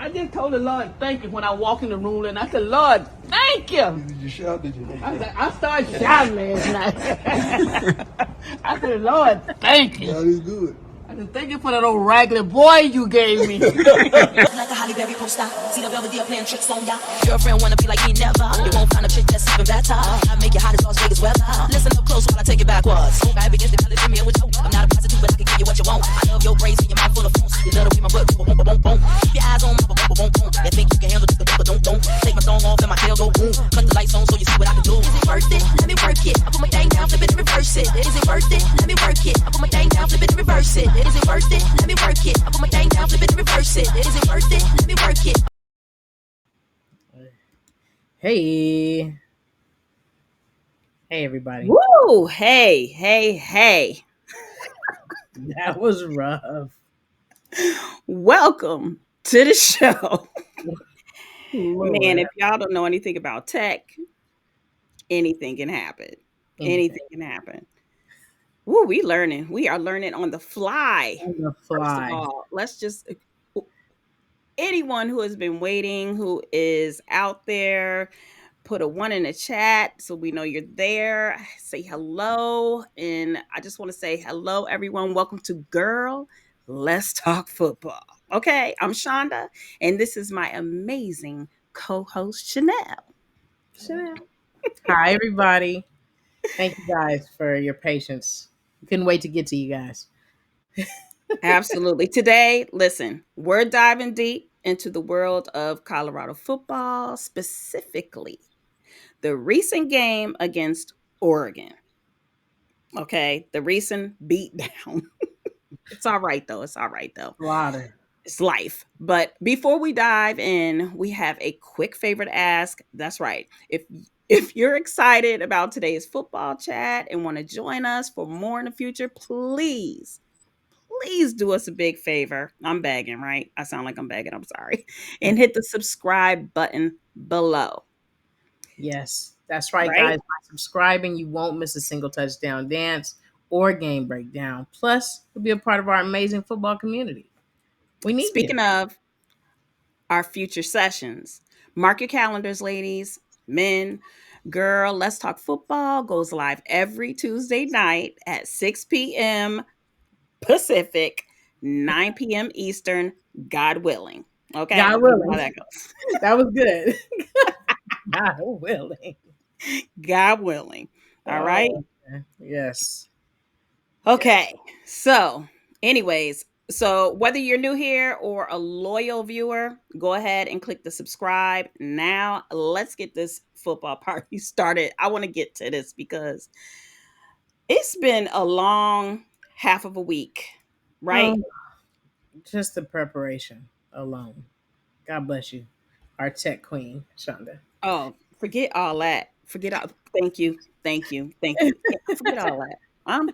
I just told the Lord thank you when I walked in the room, and I said, Lord, thank you. Did you shout? Did you? I started shouting last night. I said, Lord, thank you. God is good. I said, thank you for that old raggedy boy you gave me. Like a Holly Berry poster. See the Belvedere playing tricks on ya. Girlfriend wanna be like me, never. You won't find a chick that's even better. I make it hot as Las Vegas weather. Listen up close while I take it backwards. I begin to tell it to me with you. I'm not a prostitute, but I can give you what you want. I love your braids and your mouth full of phones. You love the way my butt boom, boom, boom, boom. Keep your eyes on my boom, boom, boom. You think you can handle this, but don't. Take my thong off and my tail go boom. Cut the lights on so you see what I can do. Is it worth it? Let me work it. I put my thing down, flip it and reverse it. Is it worth it? Let me work it. I put my thing down, flip it and reverse it. Is it worth it? Let me work it. I put my thing down, flip it and reverse it. Is it worth it? Let me work it. Hey everybody. Woo! Hey. That was rough. Welcome to the show. Lord. Man, if y'all don't know anything about tech, anything can happen. Anything can happen. Woo, we learning. We are learning on the fly. On the First of fly. all, let's just anyone who has been waiting, who is out there, put a 1 in the chat so we know you're there. Say hello. And I just want to say hello, everyone. Welcome to Girl, Let's Talk Football. Okay, I'm Chanda, and this is my amazing co-host, Chanel. Hi everybody. Thank you guys for your patience. Couldn't wait to get to you guys. Absolutely. Today, listen, we're diving deep into the world of Colorado football, specifically the recent game against Oregon. Okay, the recent beatdown. It's all right though. Slaughter. It's life. But before we dive in, we have a quick favor to ask. That's right. If you're excited about today's football chat and want to join us for more in the future, please do us a big favor. I'm begging, right? I sound like I'm begging. I'm sorry. And hit the subscribe button below. Yes, that's right, Right? guys. By subscribing, you won't miss a single touchdown dance or game breakdown. Plus, you'll be a part of our amazing football community. We need Speaking you. of our future sessions, mark your calendars, ladies, men, girl. Let's Talk Football goes live every Tuesday night at 6 p.m. Pacific, 9 p.m. Eastern, God willing. Okay, God you know willing. how that goes. That was good. God willing. God willing. All right. Okay. Yes. Okay. So, anyways, so whether you're new here or a loyal viewer, go ahead and click the subscribe. Now, let's get this football party started. I want to get to this because it's been a long half of a week, right? Just the preparation alone. God bless you, our tech queen, Shonda. Oh, forget all that. Forget all. Thank you. Forget all that. I'm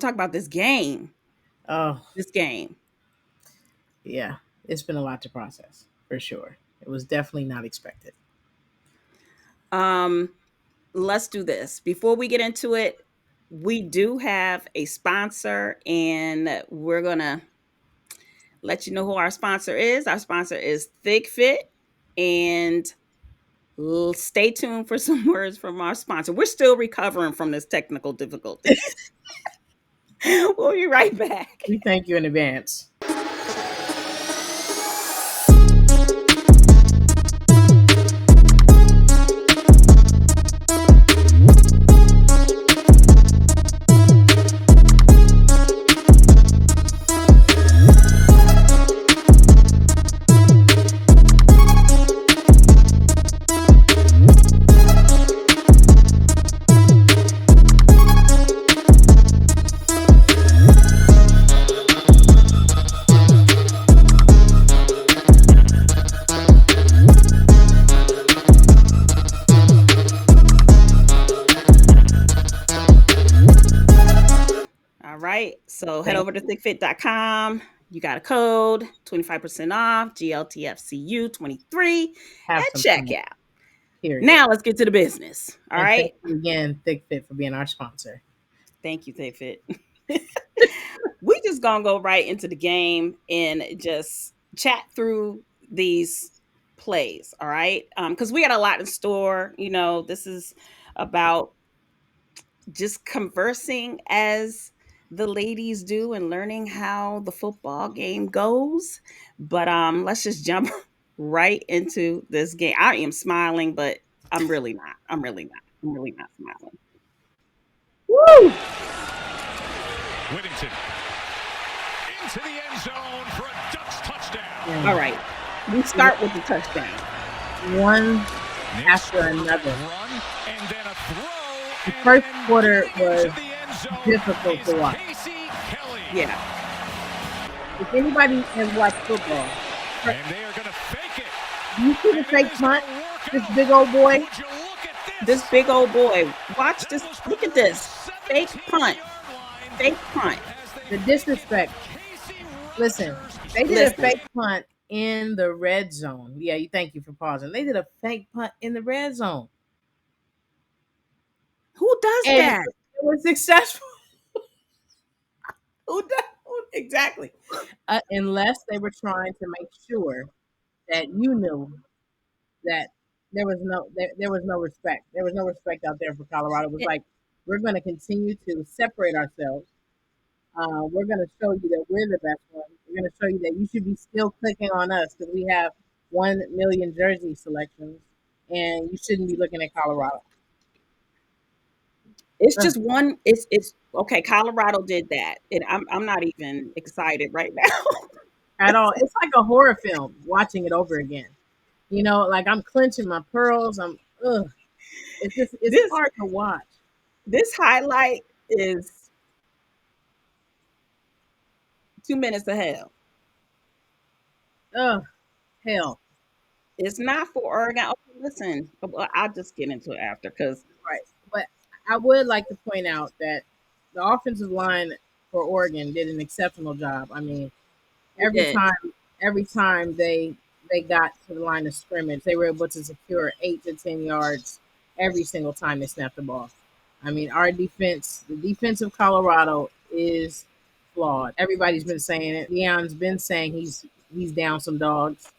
talking about this game. Oh, This game. yeah. It's been a lot to process, for sure. It was definitely not expected. Let's do this. Before we get into it, we do have a sponsor, and we're gonna let you know who our sponsor is. Our sponsor is Thick Fit, and stay tuned for some words from our sponsor. We're still recovering from this technical difficulty. We'll be right back. We thank you in advance. All right. So head over to thickfit.com. You got a code, 25% off, GLTFCU23 Have at some fun. checkout. Period. Now let's get to the business. All And right. Thank you again, Thick Fit, for being our sponsor. Thank you, Thick Fit. we just gonna go right into the game and just chat through these plays. All right, because we got a lot in store. This is about just conversing as the ladies do and learning how the football game goes. But let's just jump right into this game. I am smiling, but I'm really not. I'm really not. I'm really not smiling. Woo! Whittington into the end zone for a Ducks touchdown. All right. We start with the touchdown. One Next after another. run and then a throw. The And first then quarter into was the end zone difficult is to watch. Casey Kelly. Yeah. If anybody has watched football, And they are going to fake it. you see the And fake it is punt? gonna work This out. big old boy. Would you look at This big old boy. Watch That this. was from Look at their this. Fake punt. 17-yard line Fake punt. as The they disrespect. Casey Listen, Rogers they did Listen. a fake punt in the red zone. Yeah, thank you for pausing. They did a fake punt in the red zone. Who does And that? it was successful. Exactly. Unless they were trying to make sure that you knew that there was no respect. There was no respect out there for Colorado. It was like, we're going to continue to separate ourselves. We're going to show you that we're the best one. We're going to show you that you should be still clicking on us because we have 1 million jersey selections, and you shouldn't be looking at Colorado. It's just one. It's okay. Colorado did that, and I'm not even excited right now. At all. It's like a horror film watching it over again. Like I'm clenching my pearls. Ugh. It's this hard to watch. this highlight is 2 minutes of hell. Ugh, hell. It's not for Oregon. Okay, listen, I'll just get into it after because Right. But I would like to point out that the offensive line for Oregon did an exceptional job. I mean, every did. time they got to the line of scrimmage, they were able to secure 8 to 10 yards every single time they snapped the ball. I mean, the defense of Colorado is flawed. Everybody's been saying it. Deion's been saying he's down some dogs.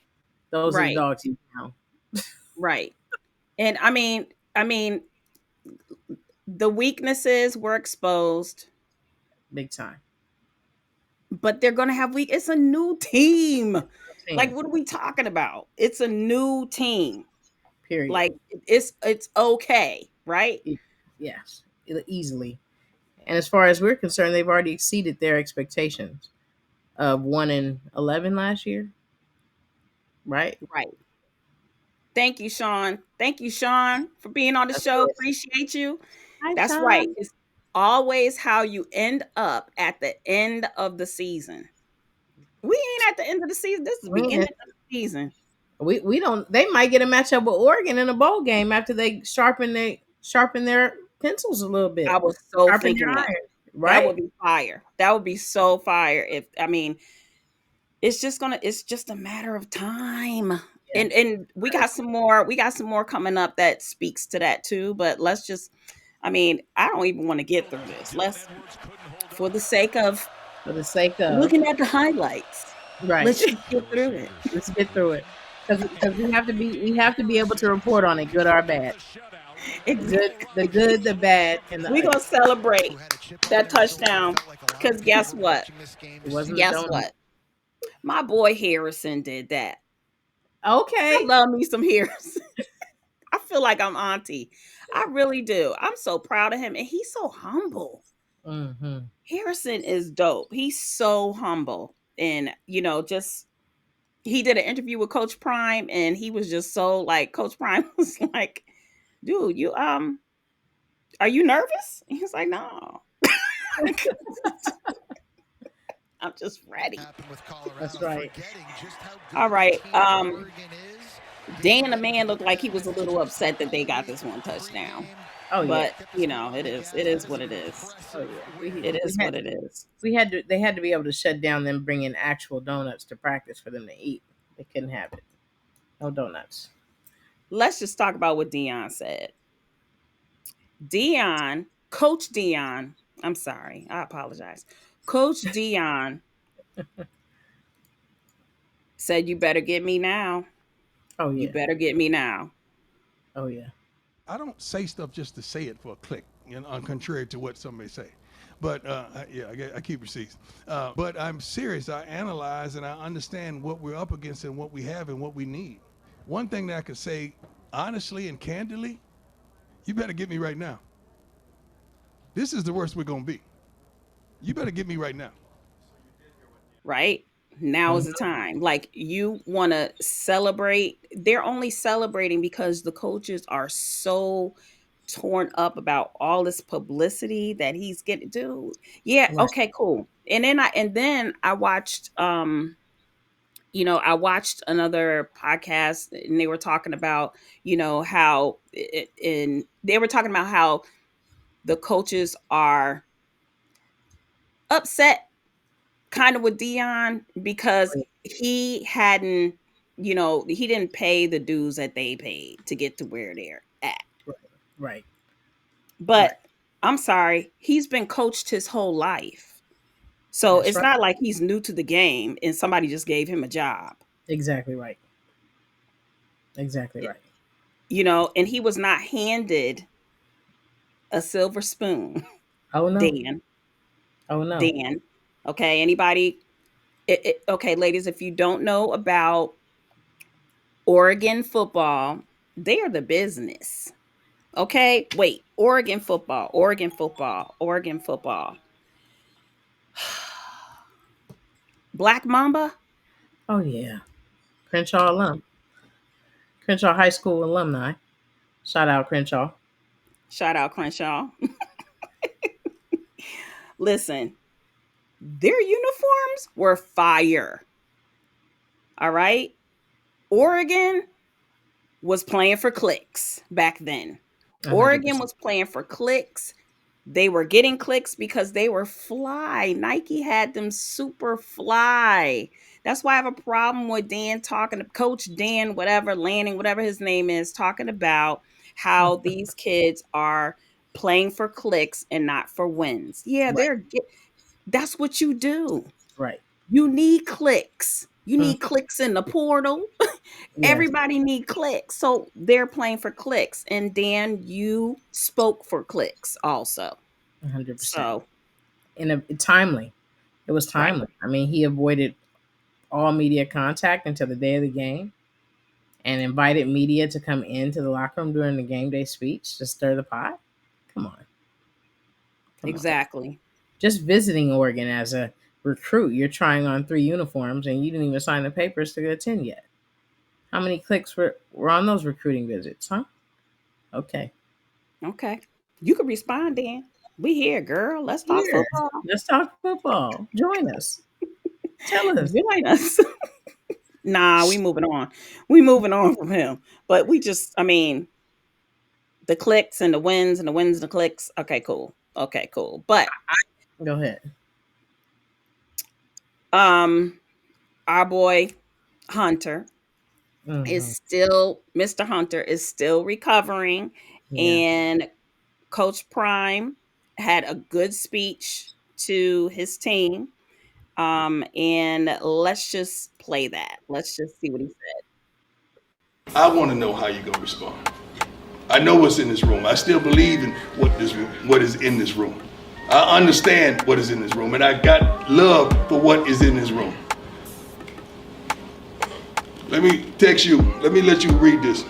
Those are the Right, dogs he's down. right, and I mean, the weaknesses were exposed, Big time. but they're gonna have weak. It's a new team. Like, Team, what are we talking about? It's a new team. period. Like, it's okay, right? Yes, easily. And as far as we're concerned, they've already exceeded their expectations of 1-11 last year, right? Right. Thank you, Sean. Thank you, Sean, for being on the Of show. course. Appreciate you. Hi, That's right. Sean. It's always how you end up at the end of the season. We ain't at the end of the season. This is the We ain't beginning at- of the season. we don't. They might get a matchup with Oregon in a bowl game after they sharpen their pencils a little bit, I was so sharpen thinking their that. iron, That right? would be fire. That would be so fire. It's just a matter of time. Yeah. And we got some more coming up that speaks to that too. But let's just I don't even want to get through this. Let's for the sake of For the sake of looking at the highlights. right, Let's just get through it. let's get through it because we have to be able to report on it, good or bad. The good, the bad, and the We're ugly. gonna celebrate that touchdown because guess what? It wasn't a Guess donut. what? My boy Harrison did that. Okay. I love me some Harrison. I feel like I'm auntie. I really do. I'm so proud of him, and he's so humble. Mm-hmm. Harrison is dope. He's so humble, and just he did an interview with Coach Prime, and he was just so like Coach Prime was like, "Dude, you are you nervous?" He was like, "No, I'm just ready." That's right. All right. Dan the man looked like he was a little upset that they got this one touchdown. Oh yeah. But it is what it is. Oh yeah. It is what it is. They had to be able to shut down them bringing actual donuts to practice for them to eat. They couldn't have it. No donuts. Let's just talk about what Dion said. Coach Dion, I'm sorry, I apologize. Coach Dion said, "You better get me now. Oh You yeah. better get me now." Oh yeah. I don't say stuff just to say it for a click, contrary to what some may say. But yeah, I keep receipts. But I'm serious. I analyze and I understand what we're up against and what we have and what we need. One thing that I could say honestly and candidly, you better get me right now. This is the worst we're going to be. You better get me right now. Right? Now is Mhm. the time. Like, you want to celebrate. They're only celebrating because the coaches are so torn up about all this publicity that he's getting. Dude, yeah, Right. okay, cool. And then I watched I watched another podcast, and they were talking about, how and they were talking about how the coaches are upset kind of with Dion because Right. he didn't pay the dues that they paid to get to where they're at. Right. Right. But I'm sorry, he's been coached his whole life. So That's it's right. not like he's new to the game and somebody just gave him a job. Exactly right. Exactly Y- right. And he was not handed a silver spoon. Oh no. Dan, Oh no. Dan. Okay, anybody? Okay, ladies, if you don't know about Oregon football, they are the business. Okay, wait, Oregon football, Oregon football, Oregon football. Black Mamba, Oh yeah. Crenshaw alum. Crenshaw High School alumni. Shout out Crenshaw. shout out Crenshaw. Listen, their uniforms were fire. All right, Oregon was playing for clicks back then. Oregon 100%. was playing for clicks. They were getting clicks because they were fly. Nike had them super fly. That's why I have a problem with Dan talking to Coach Dan, whatever, Lanning, whatever his name is, talking about how these kids are playing for clicks and not for wins. Yeah, Right. that's what you do. Right. You need clicks. You Mm. need clicks in the portal. Yes. Everybody need clicks. So they're playing for clicks. And Dan, you spoke for clicks also. 100%. So, And timely. It was right. timely. I mean, he avoided all media contact until the day of the game and invited media to come into the locker room during the game day speech to stir the pot. Come on. Come on. Exactly. Just visiting Oregon as a recruit, you're trying on 3 uniforms and you didn't even sign the papers to attend yet. How many clicks were on those recruiting visits, huh? Okay. Okay. You can respond, Dan. We here, girl. Let's talk Here, football. let's talk football. Join us. Tell us. Join us. Nah, we moving on. We moving on from him. But I mean, the clicks and the wins and the wins and the clicks. Okay, cool. Okay, cool. But Go ahead. um our boy Hunter Hmm. is still Mr. Hunter is still recovering, Yeah. and Coach Prime had a good speech to his team. And let's just play that. Let's just see what he said. I want to know how you're going to respond. I know what's in this room. I still believe in what is in this room. I understand what is in this room, and I got love for what is in this room. Let me text you. Let me let you read this.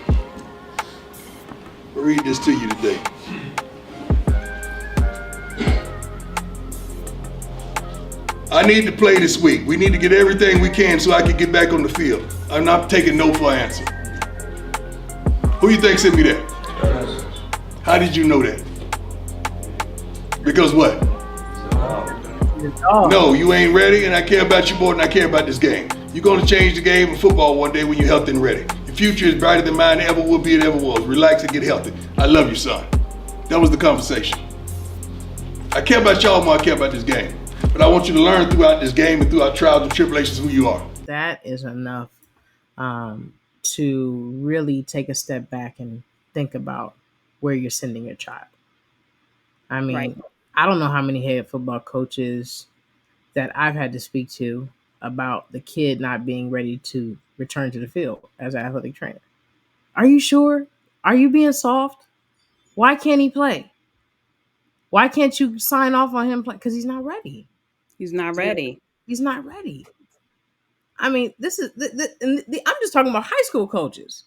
I'll read this to you today. I need to play this week. We need to get everything we can so I can get back on the field. I'm not taking no for an answer. Who you think sent me that? How did you know that? Because what? Oh, No, you ain't ready, and I care about you more than I care about this game. You're going to change the game of football one day when you're healthy and ready. Your future is brighter than mine ever will be and ever was. Relax and get healthy. I love you, son. That was the conversation. I care about y'all more than I care about this game. But I want you to learn throughout this game and throughout trials and tribulations who you are. that is enough to really take a step back and think about where you're sending your child. I Right. mean, I don't know how many head football coaches that I've had to speak to about the kid not being ready to return to the field as an athletic trainer. Are you sure? Are you being soft? Why can't he play? Why can't you sign off on him? Because he's not ready. He's not Yeah. ready. He's not ready. I mean, this is I'm just talking about high school coaches.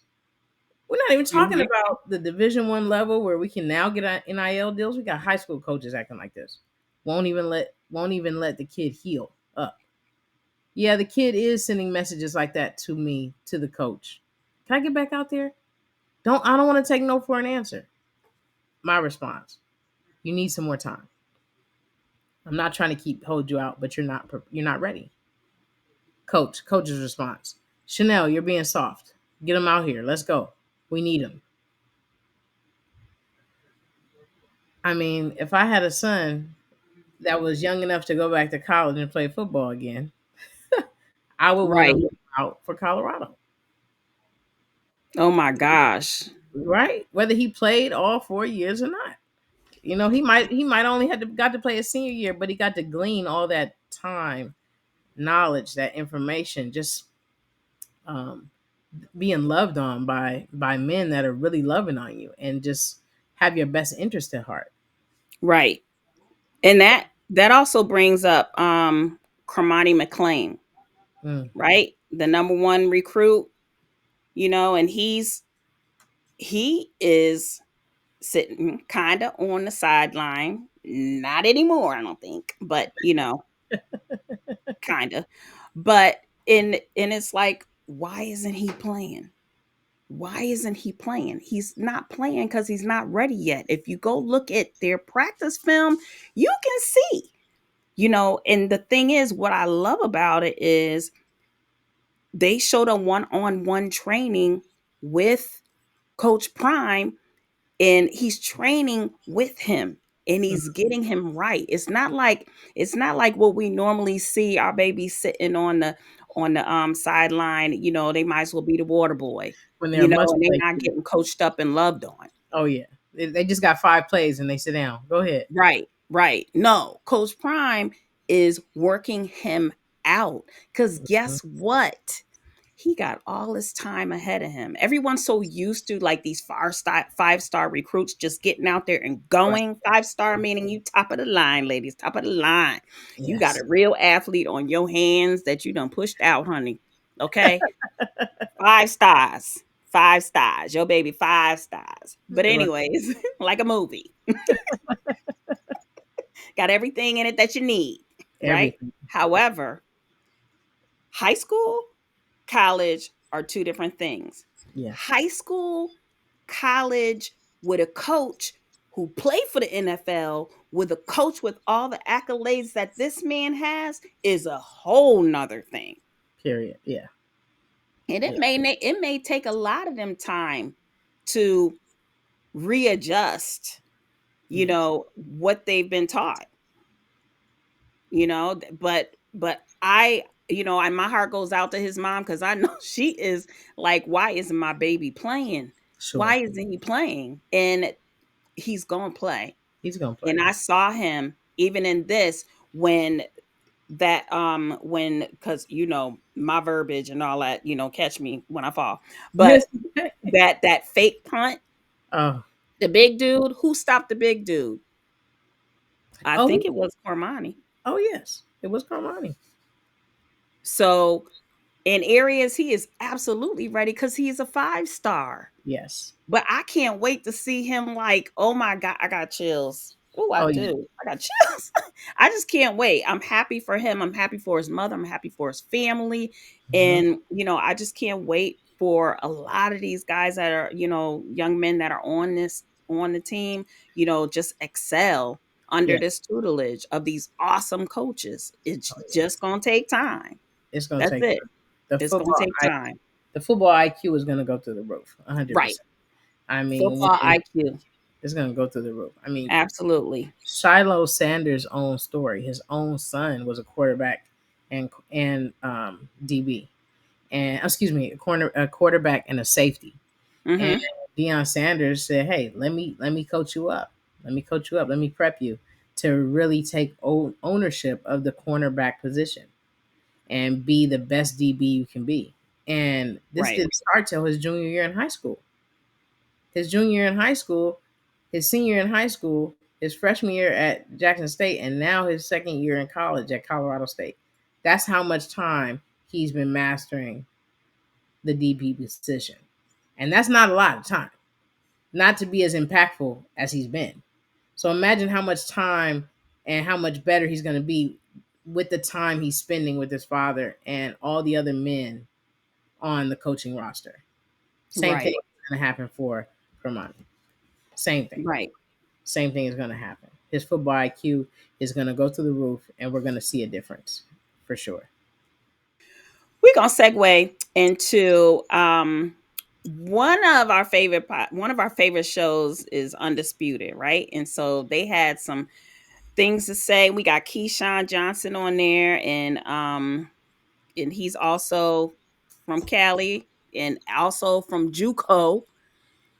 We're not even talking Mhm. about the Division 1 level where we can now get our NIL deals. We got high school coaches acting like this. Won't even let the kid heal up. Yeah, the kid is sending messages like that to me, to the coach. Can I get back out there? I don't want to take no for an answer. My response: you need some more time. I'm not trying to hold you out, but you're not ready. Coach's response: Chanel, you're being soft. Get him out here. Let's go. We need him. I mean, if I had a son that was young enough to go back to college and play football again, I would want Right. him out for Colorado. Oh my gosh. Right? Whether he played all 4 years or not. He might only got to play a senior year, but he got to glean all that time, knowledge, that information, just um, being loved on by men that are really loving on you and just have your best interest at heart. Right. And that also brings up Cormani McLean, Mm, right? The number one recruit, and he is sitting kind of on the sideline. Not anymore, I don't think, but kind of. But and it's like, why isn't he playing? Why isn't he playing? He's not playing because he's not ready yet. If you go look at their practice film, you can see, and the thing is, what I love about it is they showed a one-on-one training with Coach Prime, and he's training with him and he's mm, getting him right. It's not like what we normally see our babies sitting on the sideline, they might as well be the water boy, when they're a must and they're play not kid. getting coached up and loved on. Oh yeah, they just got 5 plays and they sit down. Go ahead. Right, right. No, Coach Prime is working him out because Mhm. guess what? He got all this time ahead of him. Everyone's so used to like these five-star recruits just getting out there and Right. going. 5-star meaning you top of the line, ladies, top of the line. You got Yes. a real athlete on your hands that you done pushed out, honey. Okay? 5 stars. 5 stars. Your baby 5 stars. But Right. anyways, like a movie. Got everything in it that you need, right? Everything. However, high school, college are two different things. Yes. High school, college with a coach who played for the NFL with a coach with all the accolades that this man has is a whole nother thing. Period. Yeah. And Yeah. it may take a lot of them time to readjust, Yeah. what they've been taught. But my heart goes out to his mom because I know she is like, why isn't my baby playing? Why Sure. isn't he playing? And he's gonna play. He's gonna play. And I saw him even in this when because my verbiage and all that, catch me when I fall. But that fake punt, Oh. the big dude, who stopped the big dude? I Oh. think it was Cormani. Oh yes. It was Carmani. So in areas he is absolutely ready because he's a 5-star. Yes. But I can't wait to see him like, oh my God, I got chills. Oh, I Oh yeah. do. I got chills. I just can't wait. I'm happy for him. I'm happy for his mother. I'm happy for his family. Mhm. And, I just can't wait for a lot of these guys that are, young men that are on the team, just excel under Yeah. this tutelage of these awesome coaches. It's Oh just yes. going to take time. It's gonna That's take it. time. The It's going football to take I time. the football IQ is gonna go through the roof. Right. 100%. I mean, Football IQ. it's gonna go through the roof. I mean, Absolutely. Shiloh Sanders' own story. His own son was a quarterback and DB, and excuse me, a quarterback and a safety. Mm And hmm Deion Sanders said, "Hey, let me coach you up. Let me coach you up. Let me prep you. to really take ownership of the cornerback position and be the best DB you can be. And this Right. didn't start till his junior year in high school. His junior year in high school, his senior year in high school, his freshman year at Jackson State, and now his second year in college at Colorado State. That's how much time he's been mastering the DB position. And that's not a lot of time, not to be as impactful as he's been. So imagine how much time and how much better he's going to be with the time he's spending with his father and all the other men on the coaching roster. Same Right. thing is going to happen for Kermani. Same thing. Right. Same thing is going to happen. His football IQ is going to go through the roof, and we're going to see a difference for sure. We're gonna segue into one of our favorite shows is Undisputed, right? And so they had some things to say. We got Keyshawn Johnson on there, and he's also from Cali and also from JUCO,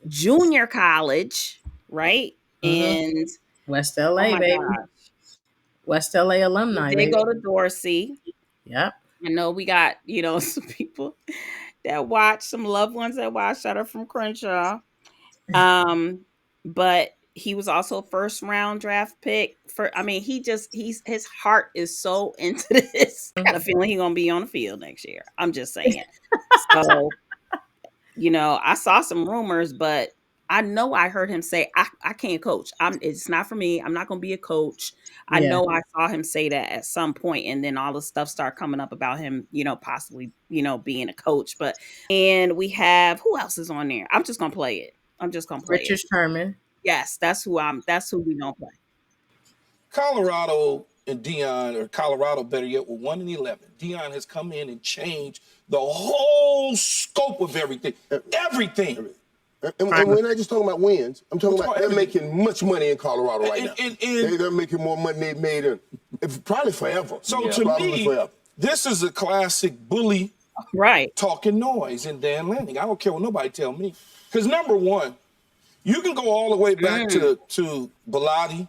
junior college, right? And West oh LA, my baby. gosh, West LA he alumni, did baby. go to Dorsey. Yep. I know we got, some people that watch, some loved ones that watch that are from Crenshaw. But he was also a first round draft pick his heart is so into this. I got a feeling he's gonna be on the field next year. I'm just saying. So, I saw some rumors, but I know I heard him say, I can't coach. It's not for me. I'm not gonna be a coach. I Yeah. know I saw him say that at some point, and then all the stuff started coming up about him, possibly, being a coach. And we have, who else is on there? I'm just gonna play it. Richard Sherman. Yes, that's who we gonna play. Colorado and Deion, or Colorado better yet, were 1-11. Deion has come in and changed the whole scope of everything. Everything. And we're not just talking about wins. I'm talking about they're making much money in Colorado right now. They're making more money they've made in probably forever. So to me, this is a classic bully talking noise in Dan Lanning. I don't care what nobody tell me. Because number one, you can go all the way back to Bellotti.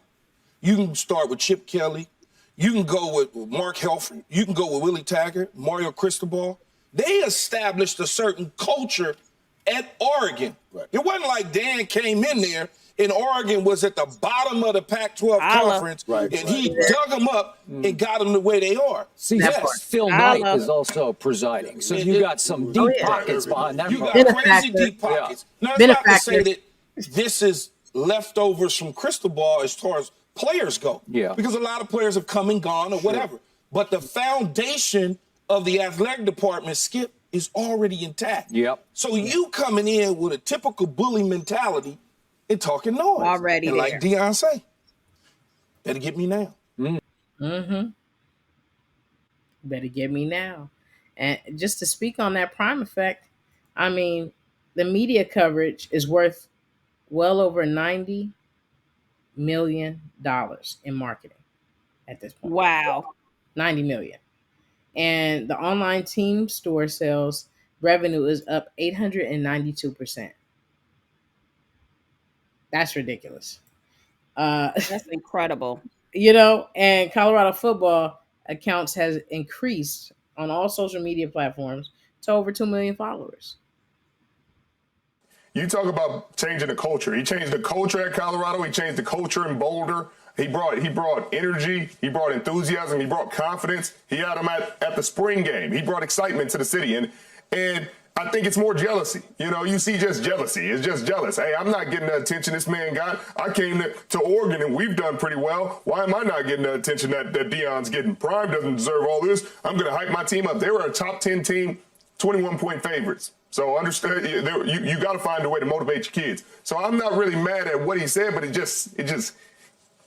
You can start with Chip Kelly. You can go with Mark Helfrich. You can go with Willie Taggart, Mario Cristobal. They established a certain culture at Oregon. Right. It wasn't like Dan came in there and Oregon was at the bottom of the Pac-12 conference, and he dug them up and got them the way they are. See, Phil Knight is also presiding, so you got some deep pockets behind that. You got crazy deep pockets. Now, it's not to say that this is leftovers from Cristobal as far as players go. Yeah. Because a lot of players have come and gone or whatever. But the foundation of the athletic department, Skip, is already intact. Yep. So you coming in with a typical bully mentality and talking noise. Already and there. like Deion say, better get me now. Better get me now. And just to speak on that prime effect, I mean, the media coverage is worth well over $90 million in marketing at this point. Wow. $90 million. And the online team store sales revenue is up 892%. That's ridiculous. That's incredible. And Colorado football accounts has increased on all social media platforms to over 2 million followers. You talk about changing the culture. He changed the culture at Colorado. He changed the culture in Boulder. He brought energy. He brought enthusiasm. He brought confidence. He had them at the spring game. He brought excitement to the city. And I think it's more jealousy. You see just jealousy. It's just jealous. Hey, I'm not getting the attention this man got. I came to Oregon and we've done pretty well. Why am I not getting the attention that Deion's getting? Prime doesn't deserve all this. I'm going to hype my team up. They were a top 10 team, 21-point favorites. So understand, you got to find a way to motivate your kids. So I'm not really mad at what he said, but it just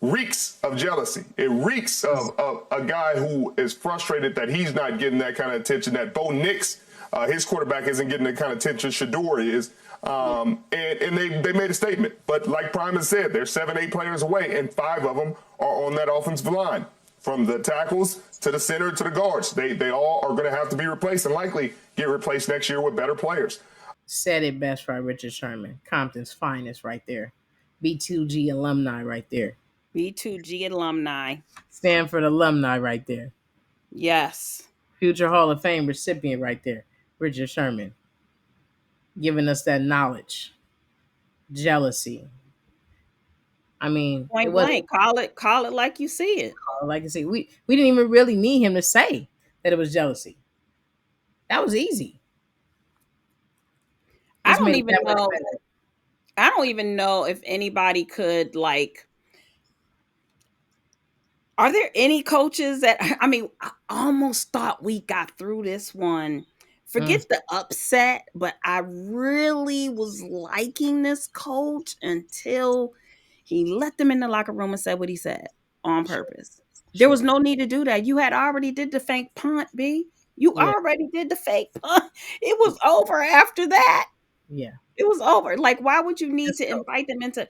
reeks of jealousy. It reeks of a guy who is frustrated that he's not getting that kind of attention, that Bo Nix, his quarterback, isn't getting the kind of attention Shador is. And they made a statement. But like Prime has said, they're 7-8 players away, and 5 of them are on that offensive line. From the tackles to the center to the guards. They all are going to have to be replaced and likely get replaced next year with better players. Said it best by Richard Sherman. Compton's finest right there. B2G alumni right there. B2G alumni. Stanford alumni right there. Yes. Future Hall of Fame recipient right there. Richard Sherman. Giving us that knowledge. Jealousy. I mean, Point it wasn't blank. Call it like you see it. like I said, we didn't even really need him to say that it was jealousy. That was easy. I don't even know if anybody could like. Are there any coaches that I mean, I almost thought we got through this one. Forget the upset, but I really was liking this coach until he let them in the locker room and said what he said on purpose. There was no need to do that. You had already did the fake punt, B. You already did the fake punt. It was over after that. Yeah. It was over. Like, why would you need to invite them into?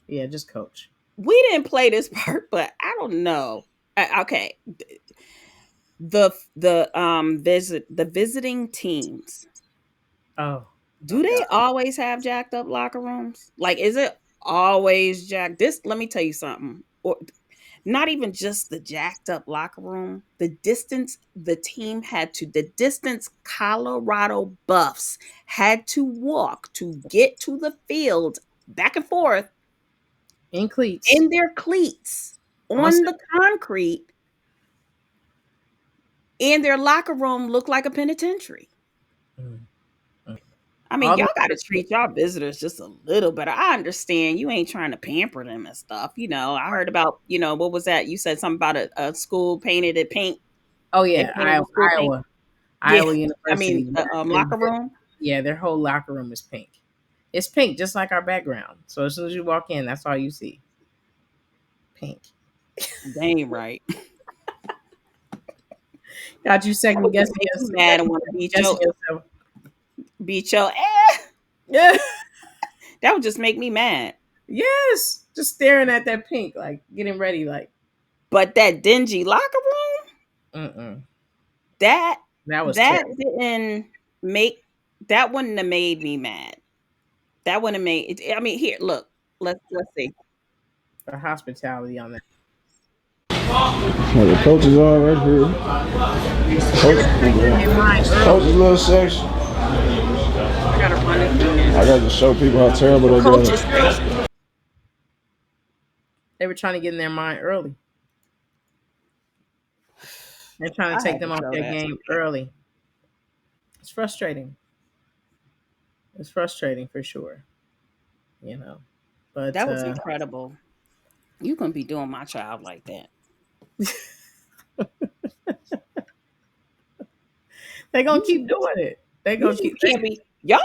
Yeah, just coach. We didn't play this part, but I don't know. Okay. The visiting teams. Oh. Do they always have jacked up locker rooms? Like, is it always jacked? Let me tell you something. Or not even just the jacked up locker room. The distance Colorado Buffs had to walk to get to the field back and forth in cleats. In their cleats on the concrete. And their locker room looked like a penitentiary. I mean, y'all got to treat y'all visitors just a little better. I understand you ain't trying to pamper them and stuff. You know, I heard about, what was that? You said something about a school painted it pink. Oh, yeah. Iowa University. I mean, locker room. Yeah, their whole locker room is pink. It's pink, just like our background. So as soon as you walk in, that's all you see. Pink. Dang right. Got you second guessing yourself. Mad and want to beat your Yeah. That would just make me mad. Yes. Just staring at that pink, like getting ready, like. But that dingy locker room? That was didn't make that wouldn't have made me mad. That wouldn't have made it. I mean, here, look, let's see. For hospitality on that. Well, the coaches are right here. Coach's little section. I gotta run it. I gotta just show people how terrible they're doing. They were trying to get in their mind early. They're trying to take them off their game early. It's frustrating. It's frustrating for sure. But that was incredible. You couldn't be doing my child like that. They're gonna keep doing it. They're gonna keep. Y'all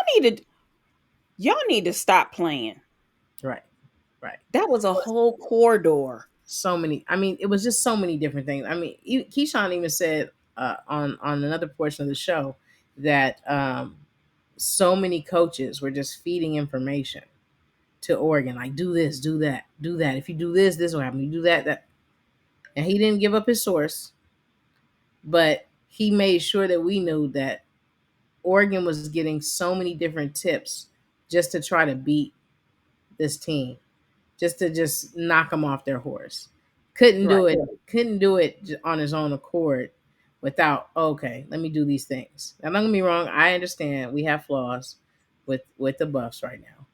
need to stop playing. Right. That was a whole corridor. So many. I mean, it was just so many different things. I mean, Keyshawn even said on another portion of the show that so many coaches were just feeding information to Oregon, like do this, do that, do that. If you do this, this will happen. You do that, that. And he didn't give up his source, but he made sure that we knew that Oregon was getting so many different tips just to try to beat this team, just to knock them off their horse. Couldn't do it on his own accord without, okay, let me do these things. Now, don't get me wrong. I understand we have flaws with the Buffs right now,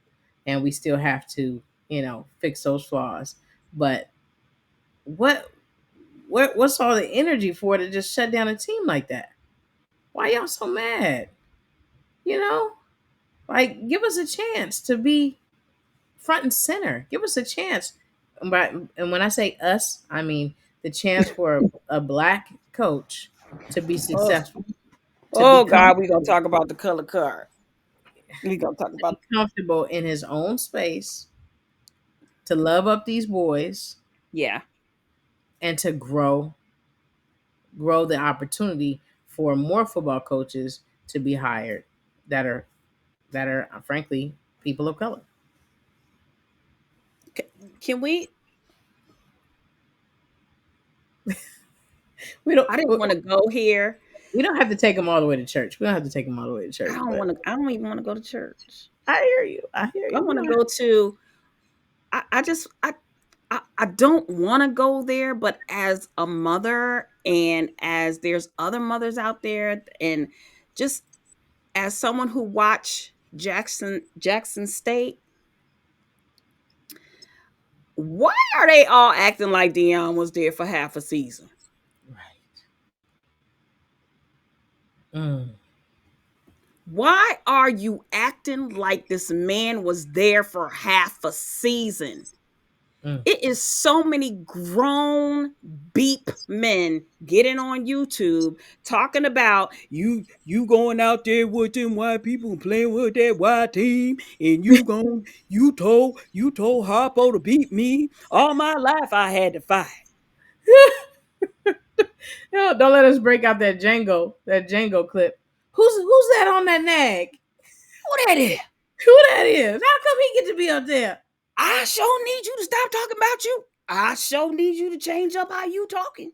and we still have to, fix those flaws. But what's all the energy for to just shut down a team like that? Why y'all so mad? Like, give us a chance to be front and center. Give us a chance. And when I say us, I mean the chance for a black coach to be successful. God, we're going to talk about the color card. We're going to talk about comfortable in his own space, to love up these boys. Yeah. And to grow the opportunity for more football coaches to be hired that are frankly people of color. Can we? I didn't want to go here. We don't have to take them all the way to church. We don't have to take them all the way to church. I don't even want to go to church. I hear you. I want to go to. I don't want to go there, but as a mother and as there's other mothers out there, and just as someone who watched Jackson State, why are they all acting like Deion was there for half a season? Right. Why are you acting like this man was there for half a season? It is so many grown beep men getting on YouTube talking about you going out there with them white people and playing with that white team, and you told Harpo to beat me. All my life I had to fight. No, don't let us break out that Django clip. Who's that on that nag? Who that is? Who that is? How come he get to be up there? I sure need you to stop talking about you. I sure need you to change up how you talking.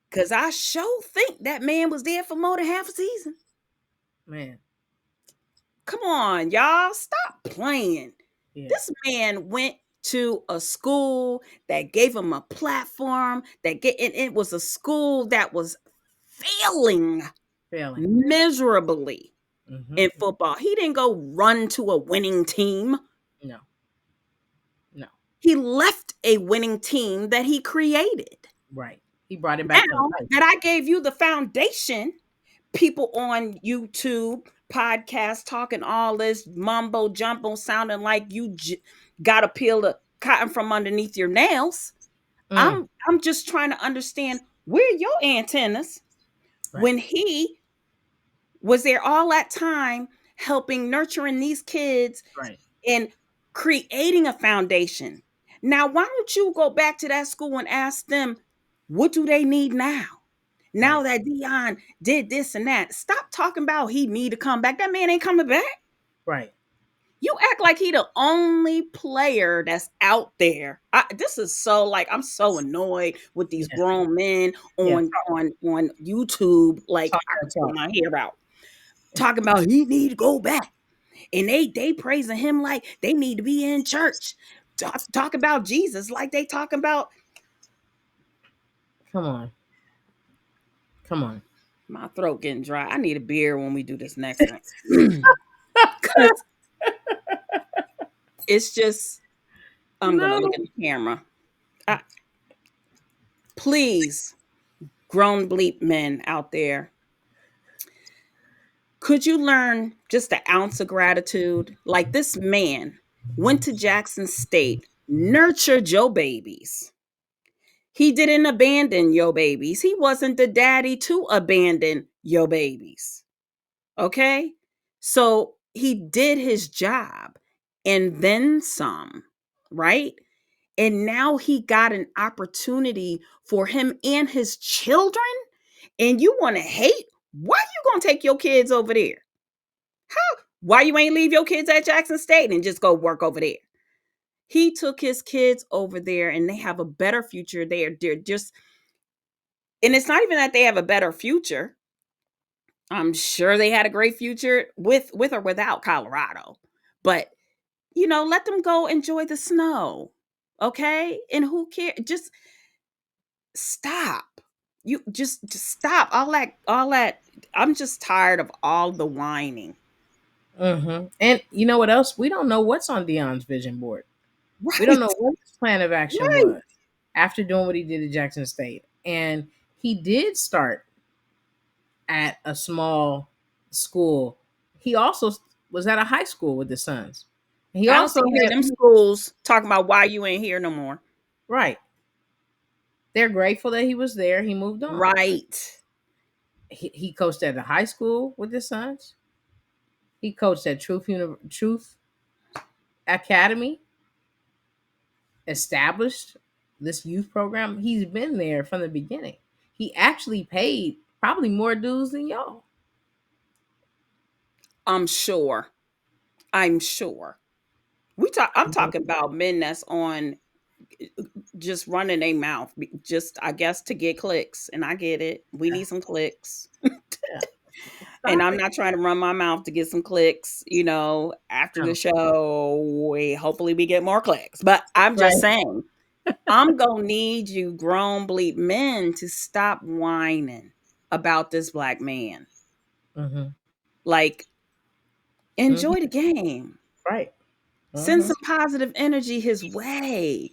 Cause I sure think that man was there for more than half a season. Man. Come on, y'all. Stop playing. Yeah. This man went to a school that gave him a platform, and it was a school that was failing miserably in football. He didn't go run to a winning team. No. He left a winning team that he created. Right. He brought it back. Now that I gave you the foundation, people on YouTube, podcasts, talking all this mumbo jumbo, sounding like you got to peel the cotton from underneath your nails. I'm just trying to understand, where your antennas when he was there all that time helping nurturing these kids and creating a foundation. Now, why don't you go back to that school and ask them, what do they need now? Now that Deion did this and that, stop talking about he need to come back. That man ain't coming back. Right. You act like he the only player that's out there. This is so, like, I'm so annoyed with these grown men on YouTube. Like, I can pull my hair out. Talking about he need to go back. And they praising him like they need to be in church. Talk about Jesus like they talking about. Come on. My throat getting dry. I need a beer when we do this next one. Because it's just, I'm going to look at the camera. Please, grown bleep men out there, could you learn just an ounce of gratitude? Like, this man went to Jackson State, nurtured your babies. He didn't abandon your babies. He wasn't the daddy to abandon your babies. Okay? So he did his job and then some, right? And now he got an opportunity for him and his children. And you want to hate? Why you going to take your kids over there? How? Why you ain't leave your kids at Jackson State and just go work over there? He took his kids over there and they have a better future. They're just, and it's not even that they have a better future. I'm sure they had a great future with or without Colorado. But, let them go enjoy the snow. Okay? And who cares? Just stop. You just stop. All that. I'm just tired of all the whining. And you know what else? We don't know what's on Deion's vision board. Right. We don't know what his plan of action was after doing what he did at Jackson State. And he did start at a small school. He also was at a high school with the Suns. He also had them schools talking about why you ain't here no more. Right. They're grateful that he was there. He moved on. Right. He coached at a high school with the Suns. He coached at Truth Academy. Established this youth program. He's been there from the beginning. He actually paid probably more dues than y'all. I'm sure. I'm talking about men that's on just running their mouth, just, I guess, to get clicks. And I get it. We need some clicks. And I'm not trying to run my mouth to get some clicks, after the show. Hopefully we get more clicks. But I'm just saying, I'm going to need you grown bleep men to stop whining about this black man. Mm-hmm. Like, enjoy the game. Right. Send some positive energy his way.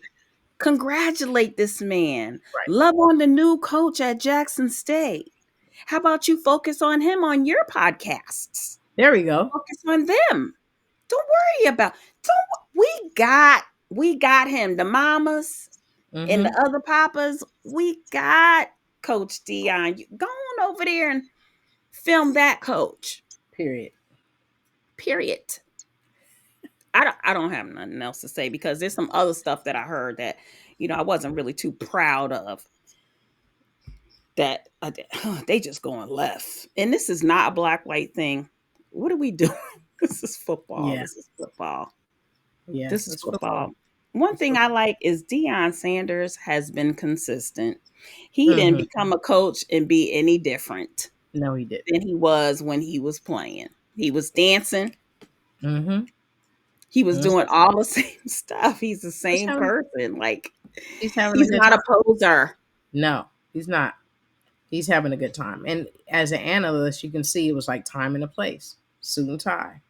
Congratulate this man. Right. Love on the new coach at Jackson State. How about you focus on him on your podcasts? There we go. Focus on them. Don't worry about. We got him. The mamas and the other papas. We got Coach Dion. Go on over there and film that coach. Period. I don't have nothing else to say because there's some other stuff that I heard that, I wasn't really too proud of. That they just going left. And this is not a black-white thing. What are we doing? This is football. Yeah. This is football. Yeah. This is football. One thing I like is Deion Sanders has been consistent. He didn't become a coach and be any different. No, he didn't. Than he was when he was playing. He was dancing. Mm-hmm. He was doing all the same stuff. He's the same person. Like he's not a poser. No, he's not. He's having a good time. And as an analyst, you can see it was like time and a place. Suit and tie.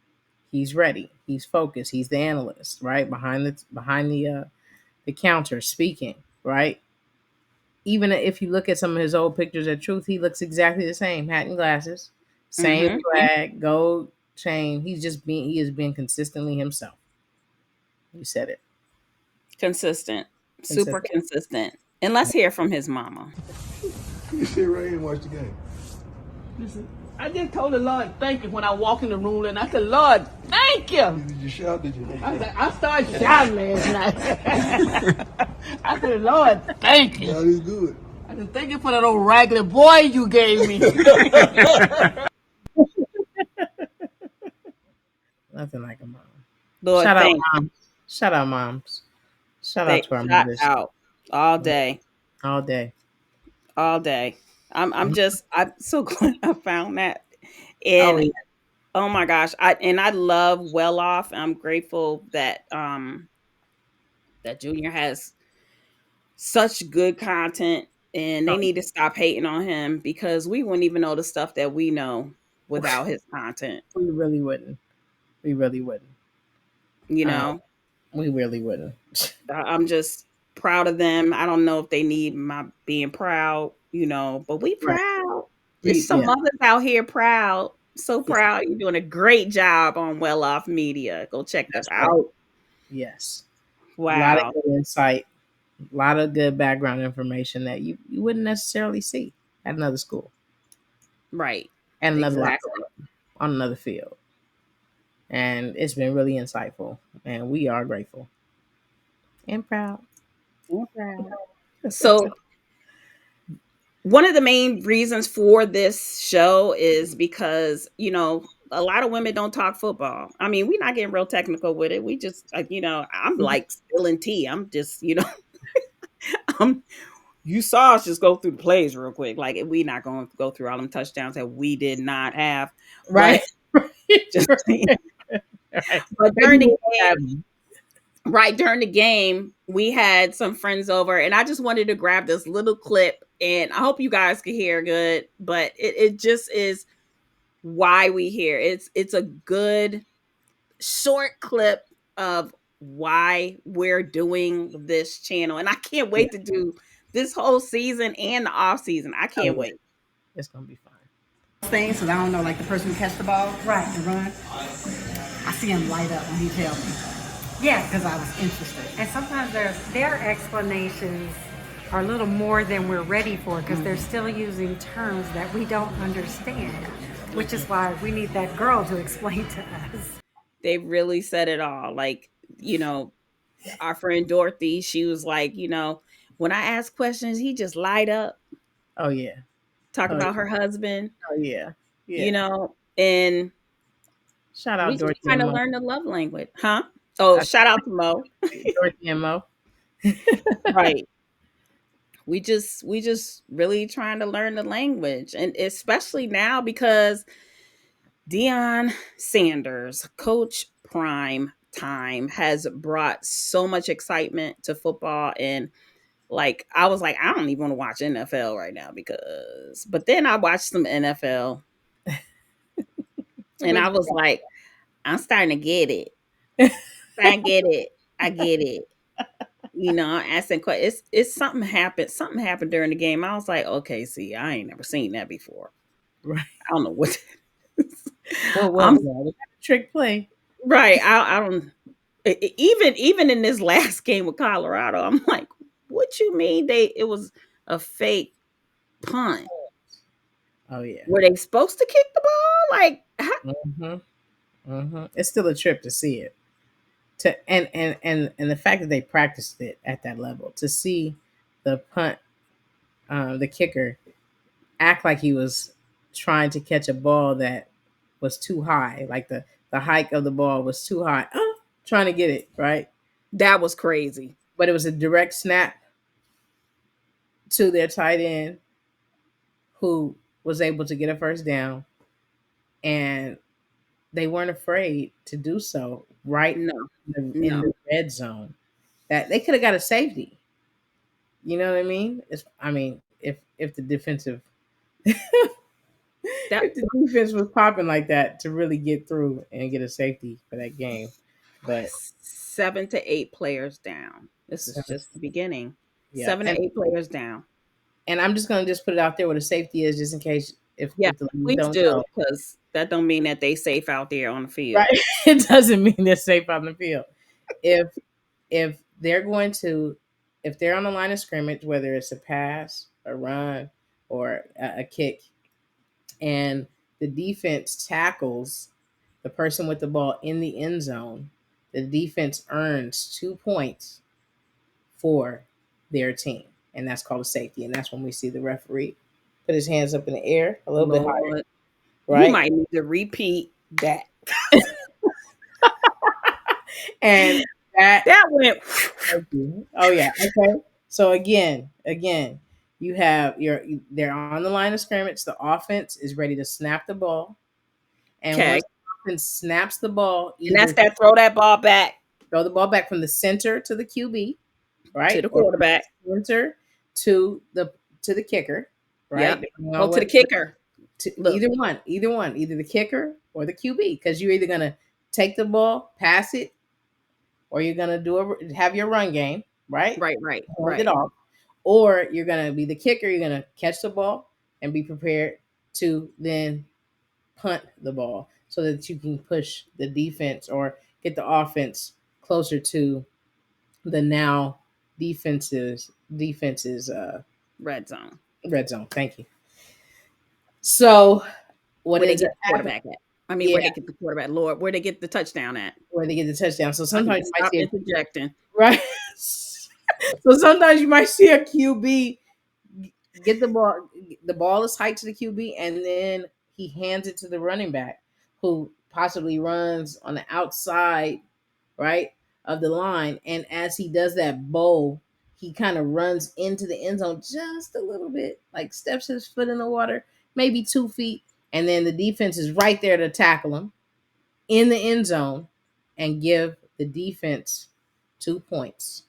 He's ready. He's focused. He's the analyst, right? Behind the counter speaking, right? Even if you look at some of his old pictures at Truth, he looks exactly the same. Hat and glasses, same flag, gold chain. He is being consistently himself. You said it. Consistent. Super consistent. And let's hear from his mama. You sit right here and watch the game. Listen, I just told the Lord thank you when I walked in the room and I said, Lord, thank you. Did you shout? Did you? I started shouting last night. I said, Lord, thank you. God is good. I said, thank you for that old raggedy boy you gave me. Nothing like a mom. Lord, shout out moms. Shout out moms. Shout out to our mothers. Out all day. All day. All day. I'm so glad I found that. And oh my gosh. I love Well Off. I'm grateful that that Junior has such good content and they need to stop hating on him because we wouldn't even know the stuff that we know without his content. We really wouldn't. We really wouldn't. We really wouldn't. I'm just proud of them. I don't know if they need my being proud, but we proud. There's some mothers out here proud. So proud. You're doing a great job on Well Off Media. Go check that out. Yes. Wow. A lot of good insight. A lot of good background information that you wouldn't necessarily see at another school. Right. At another locker room, on another field. And it's been really insightful. And we are grateful. And proud. So one of the main reasons for this show is because, a lot of women don't talk football. I mean, we're not getting real technical with it. We just, I'm like spilling tea. I'm just, you saw us just go through the plays real quick. Like, we're not going to go through all them touchdowns that we did not have. Right. But during the game, we had some friends over, and I just wanted to grab this little clip, and I hope you guys can hear good, but it just is why we here. It's a good short clip of why we're doing this channel, and I can't wait to do this whole season and the off season. I can't wait. It's gonna be fun. Things, because I don't know, like the person who catch the ball, right, and run. I see him light up when he tell me. Yeah, because I was interested. And sometimes their explanations are a little more than we're ready for because they're still using terms that we don't understand, which is why we need that girl to explain to us. They really said it all. Like, our friend Dorothy, she was like, when I ask questions, he just light up. Oh, yeah. Talk about her husband. Oh, yeah. And shout out we Dorothy. Trying to learn the love language. Huh? Oh, shout out to Mo. Dorothy and Mo. Right. We just really trying to learn the language. And especially now because Deion Sanders, Coach Prime Time, has brought so much excitement to football. And like, I was like, I don't even want to watch NFL right now but then I watched some NFL and I was like, I'm starting to get it. I get it. I get it. You know, I'm asking questions. It's something happened. Something happened during the game. I was like, okay, see, I ain't never seen that before. Right. I don't know what. What was that? Was that a trick play? Right. I don't. Even in this last game with Colorado, I'm like, what you mean it was a fake punt? Oh yeah. Were they supposed to kick the ball? Like, it's still a trip to see it. And the fact that they practiced it at that level, to see the punt, the kicker act like he was trying to catch a ball that was too high, like the hike of the ball was too high, trying to get it right. That was crazy. But it was a direct snap to their tight end, who was able to get a first down, and they weren't afraid to do so in the red zone. That they could have got a safety. You know what I mean? If the defensive if the defense was popping like that to really get through and get a safety for that game. But 7 to 8 players down. This is just the beginning. Yeah. 7 to 8 players down. And I'm just gonna put it out there what a safety is, just in case if the please don't do, know. because that don't mean that they safe out there on the field. Right. It doesn't mean they're safe on the field. If they're going to, if they're on the line of scrimmage, whether it's a pass, a run, or a kick, and the defense tackles the person with the ball in the end zone, the defense earns 2 points for their team. And that's called a safety. And that's when we see the referee put his hands up in the air a little bit higher. Right? You might need to repeat that. And that went. Oh yeah. Okay. So again, you have they're on the line of scrimmage. The offense is ready to snap the ball. And once the offense snaps the ball, and that's that throw that ball back. Throw the ball back from the center to the QB, right? To the quarterback. Center to the kicker, right? Yep. To the kicker. Either one. Either the kicker or the QB, because you're either gonna take the ball, pass it, or you're gonna have your run game, right? Right. Hold it off. Or you're gonna be the kicker. You're gonna catch the ball and be prepared to then punt the ball so that you can push the defense or get the offense closer to the now defense's red zone. Red zone. Thank you. So where they get the quarterback at? I mean, where they get the quarterback, Lord, where they get the touchdown at? Where they get the touchdown. So sometimes you might see interjecting. Right. So sometimes you might see a QB get the ball. The ball is hiked to the QB, and then he hands it to the running back, who possibly runs on the outside, right, of the line. And as he does that bow, he kind of runs into the end zone just a little bit, like steps his foot in the water, maybe 2 feet. And then the defense is right there to tackle him in the end zone and give the defense 2 points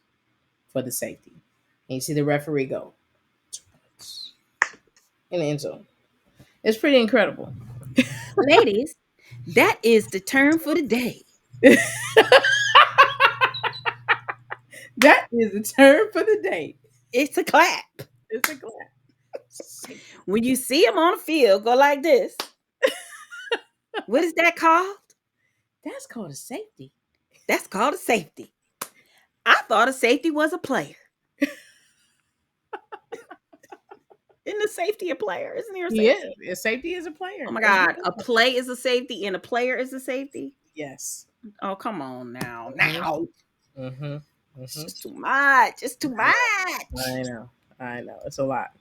for the safety. And you see the referee go 2 points in the end zone. It's pretty incredible. Ladies, that is the term for the day. That is the term for the day. It's a clap. It's a clap. When you see him on the field, go like this. What is that called? That's called a safety. That's called a safety. I thought a safety was a player. Isn't a safety a player? Isn't there a safety? Yeah, a safety is a player. Oh my God. A play is a safety and a player is a safety? Yes. Oh, come on now. Mm-hmm. It's just too much. It's too much. I know. It's a lot.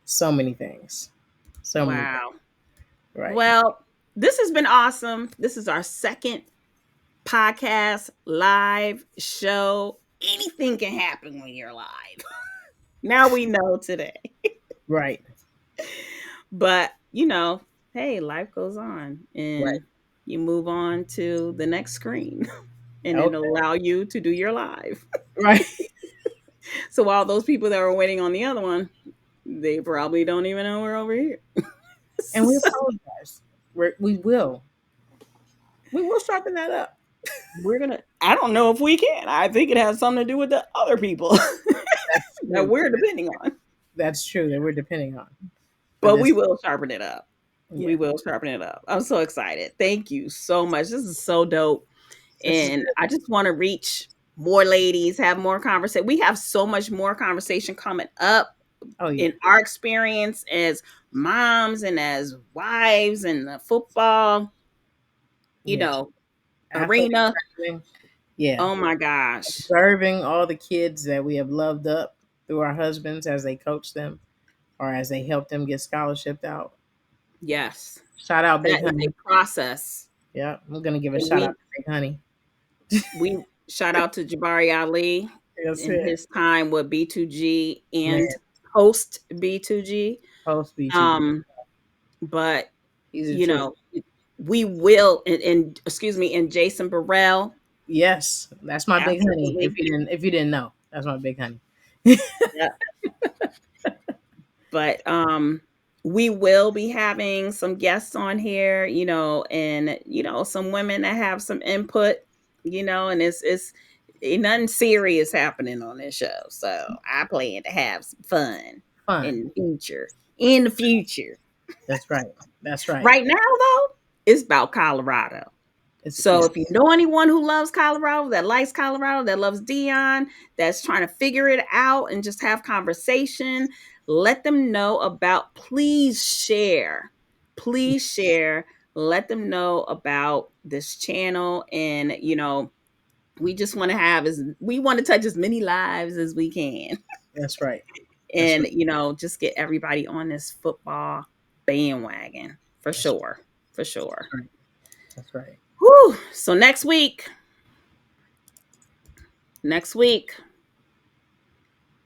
So many things. So many things. Right. Well, this has been awesome. This is our second podcast, live show. Anything can happen when you're live. Now we know today. Right. But, hey, life goes on, and Right. you move on to the next screen, and Okay. it'll allow you to do your live. Right. So all those people that were waiting on the other one, they probably don't even know we're over here. And we apologize. We will. We will sharpen that up. We're gonna. I don't know if we can. I think it has something to do with the other people That's that true. we're depending on. That's true that we're depending on. But we will sharpen it up. Yeah. We will sharpen it up. I'm so excited. Thank you so much. This is so dope. And I just want to reach more ladies, have more conversation. We have so much more conversation coming up in our experience as moms and as wives and the football, arena. Yeah. Oh my gosh. Observing all the kids that we have loved up through our husbands as they coach them or as they help them get scholarship out. Yes. Shout out Big That Honey. is a process. Yeah, I'm gonna give a shout out to Big Honey. We shout out to Jabari Ali in his time with B2G and post B2G. Post B2G. But we will and excuse me, and Jason Burrell. Yes, that's my Big Honey. If you didn't know, that's my Big Honey. Yeah. But we will be having some guests on here, and some women that have some input, and it's ain't nothing serious happening on this show. So I plan to have some fun in the future. That's right. That's right. Right now, though, it's about Colorado. So if you know anyone who loves Colorado, that likes Colorado, that loves Dion, that's trying to figure it out and just have conversation, let them know about, please share, let them know about this channel. And, we just want to touch as many lives as we can. That's right. And, just get everybody on this football bandwagon for sure. That's right. Whew. So next week,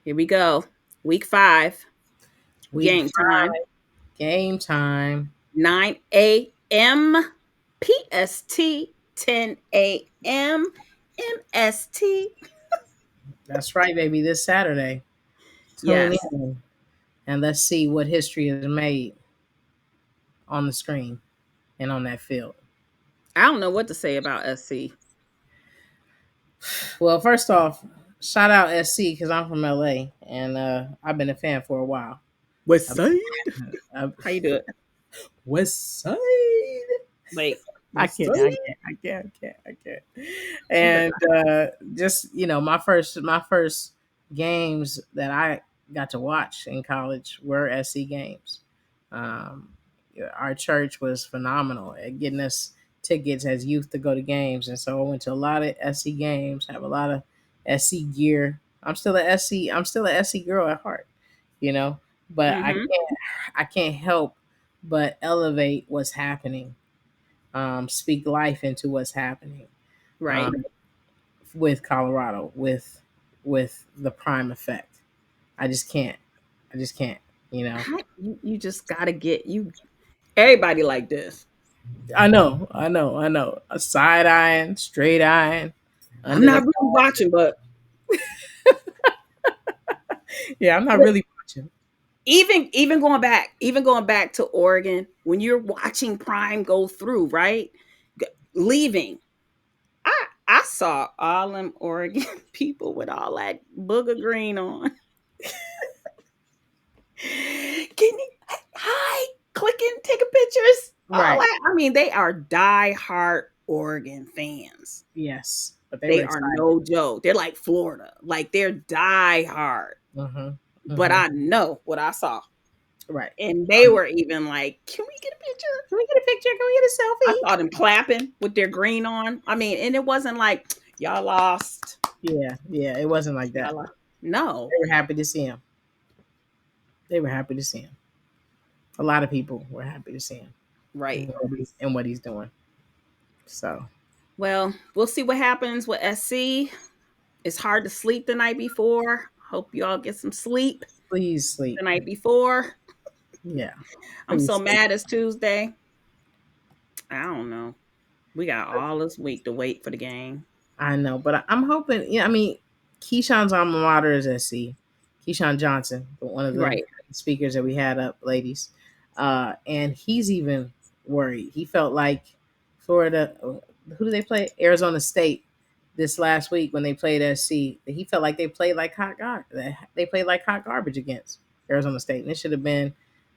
here we go. Week 5. Game time. 9 a.m. PST, 10 a.m. MST. That's right, baby. This Saturday. Tune in and let's see what history is made on the screen and on that field. I don't know what to say about SC. Well, first off, shout out SC because I'm from LA and I've been a fan for a while. West Side. How you do it? West Side. Wait. I can't. And just my first games that I got to watch in college were SC games. Our church was phenomenal at getting us tickets as youth to go to games, and so I went to a lot of SC games. Have a lot of SC gear. I'm still a SC girl at heart, but I can't help but elevate what's happening. Speak life into what's happening, right? With Colorado, with the prime effect. I just can't. You just gotta get you. Everybody like this. I know. A side eyeing, straight eyeing. I'm not really watching, but yeah, I'm not really watching. Even going back to Oregon, when you're watching Prime go through, right? Leaving. I saw all them Oregon people with all that booger green on. Hi, clicking, taking pictures. Right. I mean, they are die-hard Oregon fans. Yes. But they are no joke. They're like Florida. Like they're die-hard. But I know what I saw. Right. And they were even like, can we get a picture? Can we get a selfie? I saw them clapping with their green on. I mean, and it wasn't like, y'all lost. Yeah. It wasn't like that. No. They were happy to see him. A lot of people were happy to see him. Right. And what he's doing. So. Well, we'll see what happens with SC. It's hard to sleep the night before. Hope you all get some sleep. Please sleep the night before. Yeah. I'm so mad it's Tuesday. I don't know. We got all this week to wait for the game. I know, but I'm hoping. Yeah, I mean, Keyshawn's alma mater is SC. Keyshawn Johnson, one of the speakers that we had up, ladies, and he's even worried. He felt like Florida. Who do they play? Arizona State this last week when they played SC. He felt like they played like hot garbage. They played like hot garbage against Arizona State, and it should have been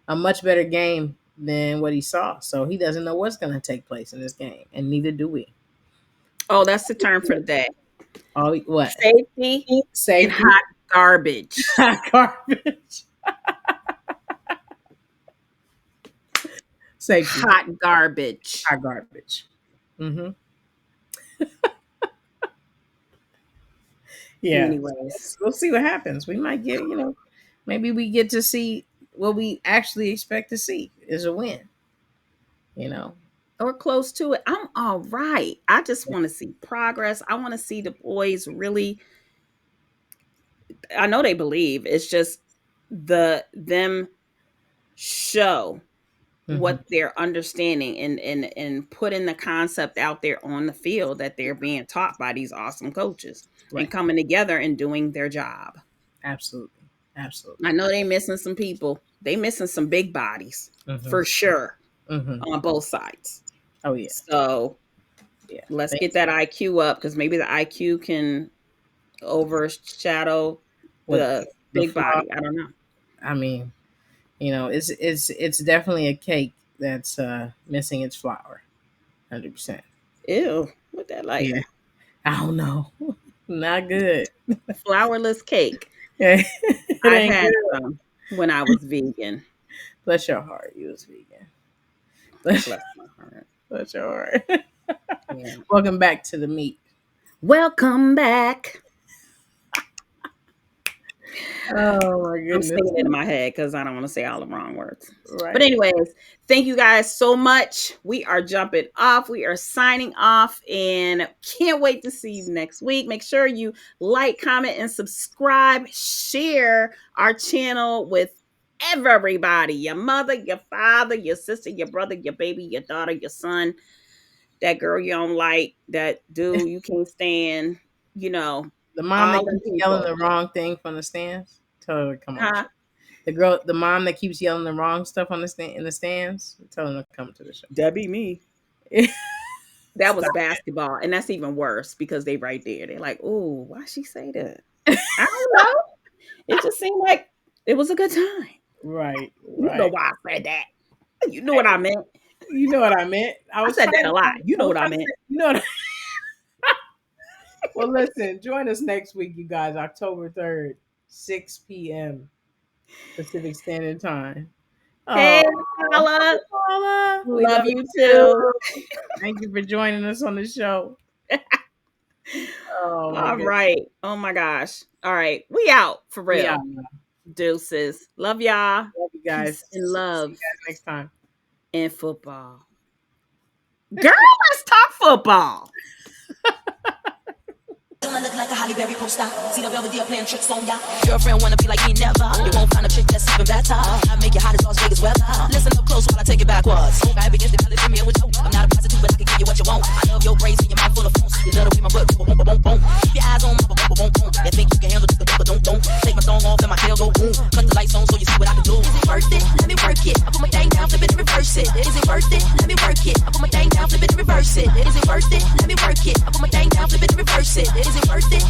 a much better game than what he saw. So he doesn't know what's going to take place in this game, and neither do we. Oh, that's the term for the day. Oh, what? Safety and hot garbage. Hot garbage. Safety. Hot garbage. Hot garbage. Mm-hmm. Yeah. Anyways, we'll see what happens. We might get, maybe we get to see what we actually expect to see is a win. Or close to it. I'm all right. I just want to see progress. I want to see the boys really. I know they believe. It's just them show what they're understanding and putting the concept out there on the field that they're being taught by these awesome coaches and coming together and doing their job. Absolutely. I know they missing some people. They missing some big bodies for sure on both sides. Oh yeah. So let's get that IQ up because maybe the IQ can overshadow the big body. I don't know. I mean, it's definitely a cake that's missing its flour, 100%. Ew, what that like? Yeah. I don't know. Not good. Flourless cake. I had some when I was vegan. Bless your heart, you was vegan. Bless my heart. Bless your heart. Yeah. Welcome back to the meat. Welcome back. Oh my goodness. I'm singing it in my head because I don't want to say all the wrong words. Right. But anyways, thank you guys so much. We are jumping off. We are signing off and can't wait to see you next week. Make sure you like, comment, and subscribe. Share our channel with everybody. Your mother, your father, your sister, your brother, your baby, your daughter, your son. That girl you don't like. That dude you can't stand. The mom that keeps yelling the wrong thing from the stands. Tell her to come on. The mom that keeps yelling the wrong stuff in the stands. Tell her to come to the show. That be me. That was basketball, and that's even worse because they right there. They're like, "Oh, why she say that?" I don't know. It just seemed like it was a good time. Right. You know why I said that. You know what I meant. You know what I meant. I said that a lot. You know what I meant. You know what Well, listen, join us next week, you guys, October 3rd, 6 p.m. Pacific Standard Time. Hey, Paula. We love you too. Thank you for joining us on the show. All right. Oh my gosh. All right. We out for real. Deuces. Love y'all. Love you guys. And love. See you guys next time. And football. Girl, let's talk football. I look like a Holly Berry poster. See the Belvedere playing tricks on ya. Girlfriend wanna be like me, never. You won't find a chick that's even better. I make it hot as Las Vegas weather. Listen up close while I take it backwards. Smoke, I begin to come here with you. I'm not a prostitute, but I can give you what you want. I love your braids and your mouth full of phones. You love the way my butt boom, boom, boom, boom. Keep your eyes on my boom, boom, boom, boom. You think you can handle this, but don't. Take my song off and my tail go boom. Cut the lights on so you see what I can do. Is it worth it? Let me work it. I put my thing down, flip it and reverse it. Is it worth it? Let me work it. I put my thing down, flip it and reverse it. Is it worth it? Let me work it. I put my thing down, flip it and reverse it. Is it worth it?